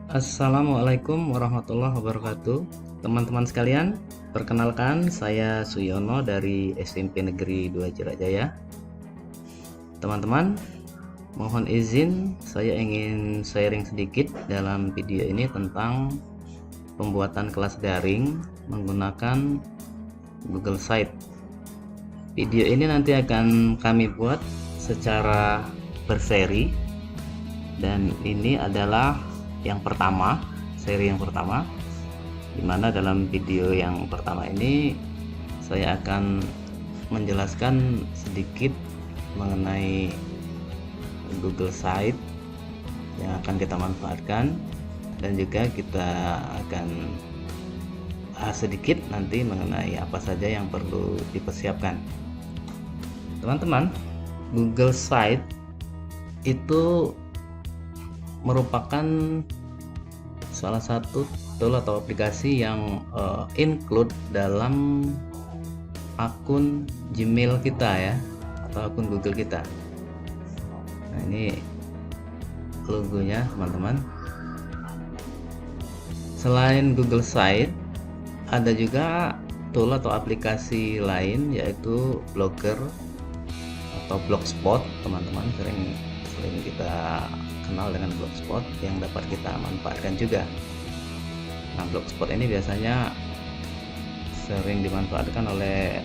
Assalamualaikum warahmatullahi wabarakatuh. Teman-teman sekalian, perkenalkan saya Suyono dari SMP Negeri 2 Ciracaya. Teman-teman, mohon izin saya ingin sharing sedikit dalam video ini tentang pembuatan kelas daring menggunakan Google Site. Video ini nanti akan kami buat secara berseri, dan ini adalah yang pertama, seri yang pertama, dimana dalam video yang pertama ini saya akan menjelaskan sedikit mengenai Google Site yang akan kita manfaatkan, dan juga kita akan bahas sedikit nanti mengenai apa saja yang perlu dipersiapkan. Teman-teman, Google Site itu merupakan salah satu tool atau aplikasi yang include dalam akun Gmail kita ya, atau akun Google kita. Nah, ini logonya teman-teman. Selain Google Site, ada juga tool atau aplikasi lain, yaitu Blogger atau Blogspot. Teman-teman sering kita kenal dengan Blogspot yang dapat kita manfaatkan juga. Nah, Blogspot ini biasanya sering dimanfaatkan oleh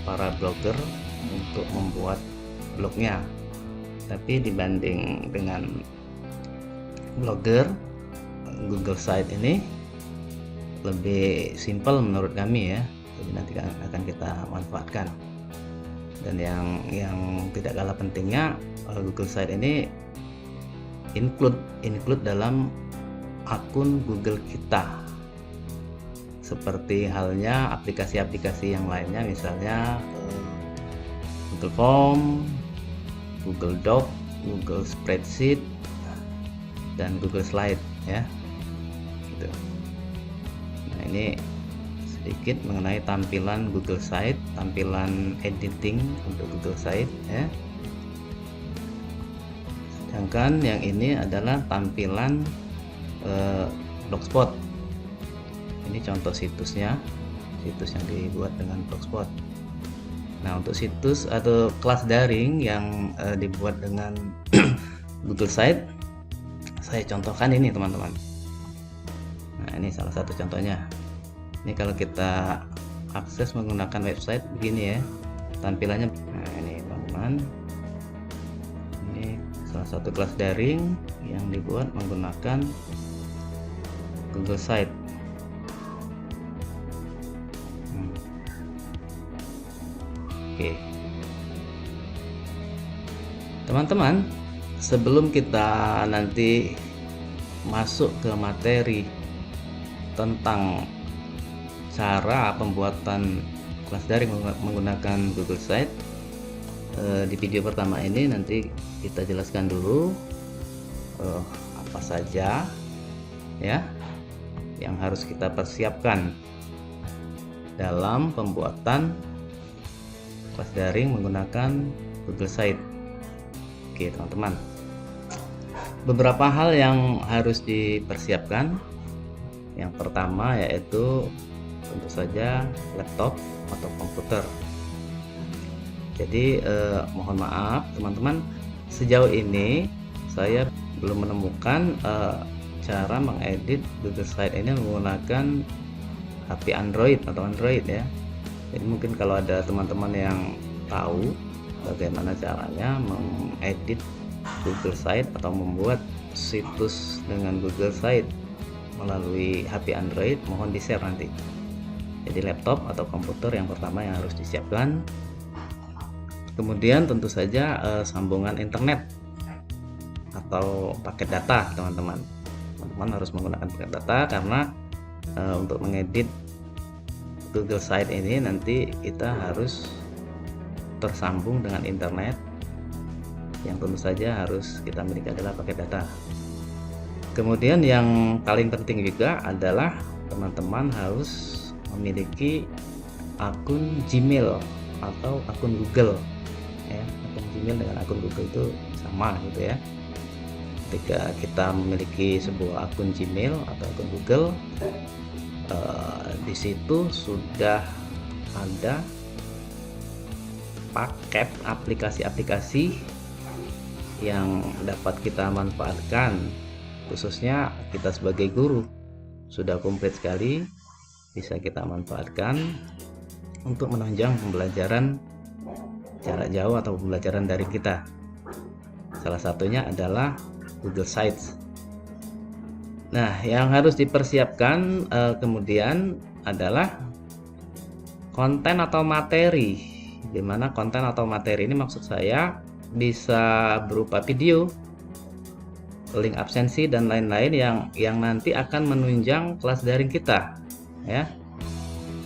para blogger untuk membuat blognya. Tapi dibanding dengan Blogger, Google Site ini lebih simple menurut kami ya. Jadi nanti akan kita manfaatkan. Dan yang tidak kalah pentingnya, Google Site ini include dalam akun Google kita, seperti halnya aplikasi-aplikasi yang lainnya, misalnya Google Form, Google Doc, Google Spreadsheet, dan Google Slide ya gitu. Nah, ini sedikit mengenai tampilan Google Site, tampilan editing untuk Google Site ya. Sedangkan yang ini adalah tampilan Blogspot. Ini contoh situsnya, situs yang dibuat dengan Blogspot. Nah, untuk situs atau kelas daring yang dibuat dengan Google Site, saya contohkan ini teman-teman. Nah, ini salah satu contohnya. Ini kalau kita akses menggunakan website begini ya tampilannya. Nah, ini teman-teman, ini salah satu kelas daring yang dibuat menggunakan Google Site. Oke, teman-teman, sebelum kita nanti masuk ke materi tentang cara pembuatan kelas daring menggunakan Google Site, di video pertama ini nanti kita jelaskan dulu apa saja ya yang harus kita persiapkan dalam pembuatan kelas daring menggunakan Google Site. Oke teman-teman, beberapa hal yang harus dipersiapkan. Yang pertama yaitu tentu saja laptop atau komputer. Jadi mohon maaf teman-teman, sejauh ini saya belum menemukan cara mengedit Google Site ini menggunakan HP Android atau Android ya. Jadi mungkin kalau ada teman-teman yang tahu bagaimana caranya mengedit Google Site atau membuat situs dengan Google Site melalui HP Android, mohon di-share nanti. Jadi laptop atau komputer yang pertama yang harus disiapkan. Kemudian tentu saja sambungan internet atau paket data teman-teman. Teman-teman harus menggunakan paket data karena untuk mengedit Google Site ini nanti kita harus tersambung dengan internet, yang tentu saja harus kita miliki adalah paket data. Kemudian yang paling penting juga adalah teman-teman harus memiliki akun Gmail atau akun Google ya. Akun Gmail dengan akun Google itu sama gitu ya. ketika kita memiliki sebuah akun Gmail atau akun Google, di situ sudah ada paket aplikasi-aplikasi yang dapat kita manfaatkan, khususnya kita sebagai guru sudah komplit sekali, bisa kita manfaatkan untuk menunjang pembelajaran jarak jauh atau pembelajaran dari kita. Salah satunya adalah Google Sites. Nah, yang harus dipersiapkan kemudian adalah konten atau materi, dimana konten atau materi ini maksud saya bisa berupa video, link absensi dan lain-lain yang nanti akan menunjang kelas daring kita, ya.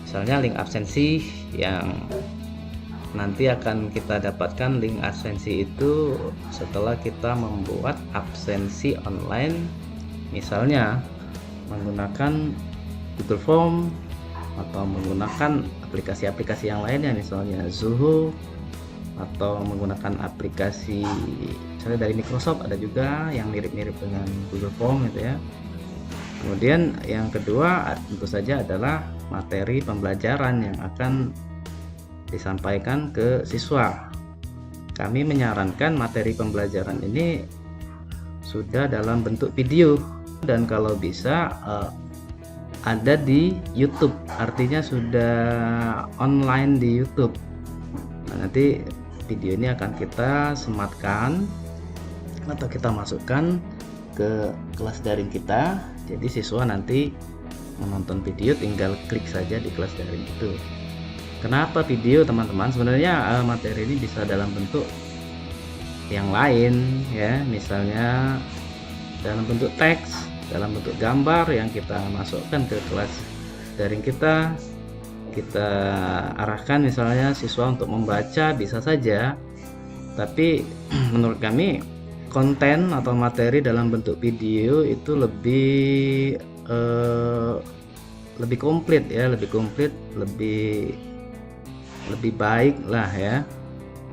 Misalnya link absensi yang nanti akan kita dapatkan link absensi itu setelah kita membuat absensi online, misalnya menggunakan Google Form atau menggunakan aplikasi-aplikasi yang lainnya, misalnya Zoho, atau menggunakan aplikasi misalnya dari Microsoft, ada juga yang mirip-mirip dengan Google Form gitu ya. Kemudian yang kedua tentu saja adalah materi pembelajaran yang akan disampaikan ke siswa. Kami menyarankan materi pembelajaran ini sudah dalam bentuk video dan kalau bisa ada di YouTube, artinya sudah online di YouTube. Nah, nanti video ini akan kita sematkan atau kita masukkan ke kelas daring kita, jadi siswa nanti menonton video tinggal klik saja di kelas daring itu. Kenapa video, teman-teman? Sebenarnya materi ini bisa dalam bentuk yang lain ya, misalnya dalam bentuk teks, dalam bentuk gambar yang kita masukkan ke kelas daring kita arahkan misalnya siswa untuk membaca, bisa saja. Tapi menurut kami konten atau materi dalam bentuk video itu lebih komplit ya, lebih baik lah ya,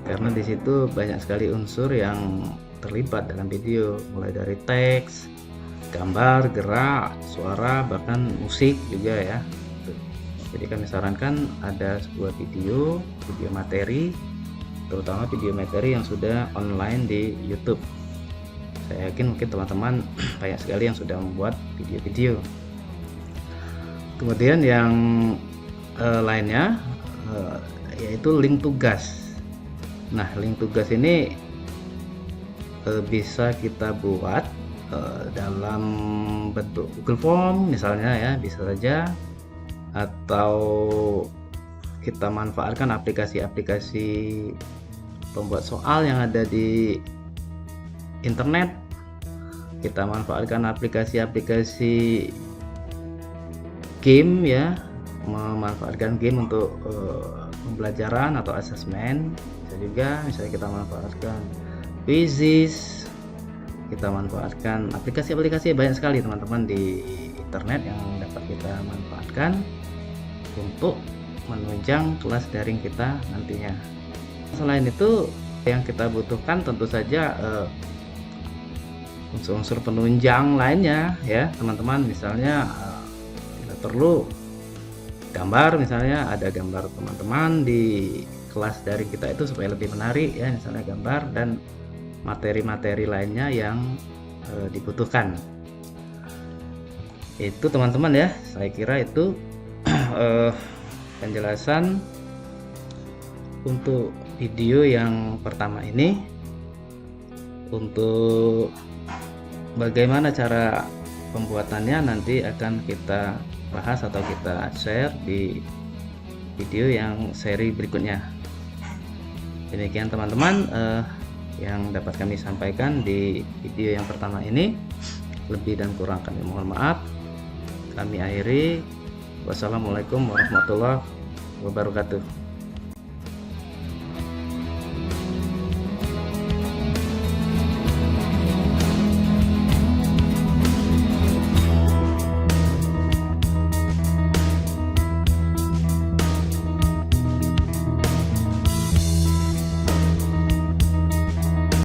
karena di situ banyak sekali unsur yang terlibat dalam video, mulai dari teks, gambar, gerak, suara, bahkan musik juga ya. Jadi kami sarankan ada sebuah video materi, terutama video materi yang sudah online di YouTube. Saya yakin mungkin teman-teman banyak sekali yang sudah membuat video-video. Kemudian yang lainnya yaitu link tugas. Nah, link tugas ini bisa kita buat dalam bentuk Google Form misalnya ya, bisa saja, atau kita manfaatkan aplikasi-aplikasi pembuat soal yang ada di internet. Kita manfaatkan aplikasi-aplikasi game ya, memanfaatkan game untuk pembelajaran atau asesmen. Bisa juga misalnya kita manfaatkan Quizzes, kita manfaatkan aplikasi-aplikasi banyak sekali teman-teman di internet yang dapat kita manfaatkan untuk menunjang kelas daring kita nantinya. Selain itu yang kita butuhkan tentu saja unsur-unsur penunjang lainnya ya teman-teman. Misalnya kita perlu gambar, misalnya ada gambar teman-teman di kelas daring kita itu supaya lebih menarik ya, misalnya gambar dan materi-materi lainnya yang dibutuhkan. Itu teman-teman ya, saya kira itu penjelasan untuk video yang pertama ini. Untuk bagaimana cara pembuatannya nanti akan kita bahas atau kita share di video yang seri berikutnya. Demikian teman-teman yang dapat kami sampaikan di video yang pertama ini. Lebih dan kurang kami mohon maaf. Kami akhiri. Wassalamualaikum warahmatullahi wabarakatuh.